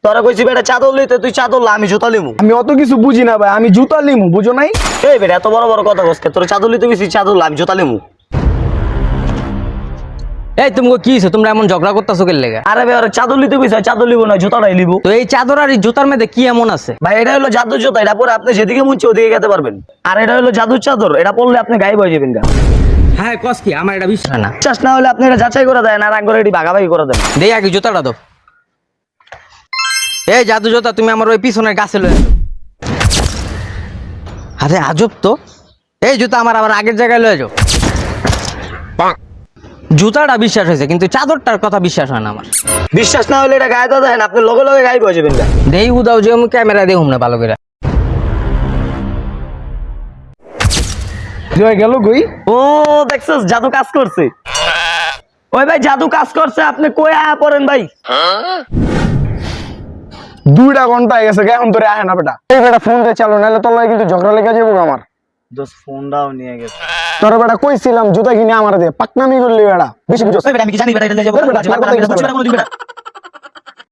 তোরা কইছি বেটা চাদর লইতে তুই চাদর লা আমি জুতা লিমু। আমি অত কিছু বুঝি না ভাই, আমি জুতা লিমু, বুঝো নাই? এই বেটা এত বড় বড় কথা কইছ তোর চাদর লইতে কইছি চাদর লা আমি জুতা লিমু। এই তুমি কি হইছে, তোমরা এমন ঝগড়া করতেছো কেন লেগা? আরে ভাই ওরা চাদর লইতে কইছে চাদর লিবো না জুতাটাই লিবো। তো এই চাদর আর এই জুতার মধ্যে কি এমন আছে? ভাই এটা হলো জাদুর জুতা, এটা পরে আপনি যেদিকে মন চায় ওদিকে যেতে পারবেন। আর এটা হলো জাদুর চাদর, এটা পরলে আপনি গায়েব হয়ে যাবেন গা। হ্যাঁ কস কি, আমার এটা বিশ্বাস হয় না। বিশ্বাস না হলে আপনি এটা যাচাই করে দেন আর একবার এটি ভাগাভাগি করে দেন। দেই আগে জুতাটা দাও। এই জাদু জুতা তুমি আমার ওই পিছনের গাছে লয়ে যাও। আরে আজব তো, এই জুতা আমার আবার আগের জায়গায় লয়ে যাও। জুতাটা বিশ্বাস হয়েছে কিন্তু চাদরটার কথা বিশ্বাস হয় না আমার। বিশ্বাস না হলে এটা গায়ে তো দেন, আপনি লগে লগে গায়েব হয়ে যাবেন গা। দেই উদাও যে আমি ক্যামেরা দেখুম না ভালো করে। জয় গেল কই? ও দেখছস জাদু কাজ করছে। ওই ভাই জাদু কাজ করছে, আপনি কই আয়া পড়েন ভাই। 2টা ঘন্টা হয়ে গেছে, এখন তোরে আহে না বেটা। এই বেটা ফোন দিয়ে চালু, নাহলে তোর লাগে কিন্তু ঝগড়া লেগে যাবো আমার। দোস্ত ফোনটাও নিয়ে গেছে। তোর বেটা কইছিলাম জুতা কিনে আমার দিয়ে পাকনামি করলি বেটা, বেশি বুঝছ। ওই বেটা আমি কি জানি বেটা এটা লয়ে যাবো।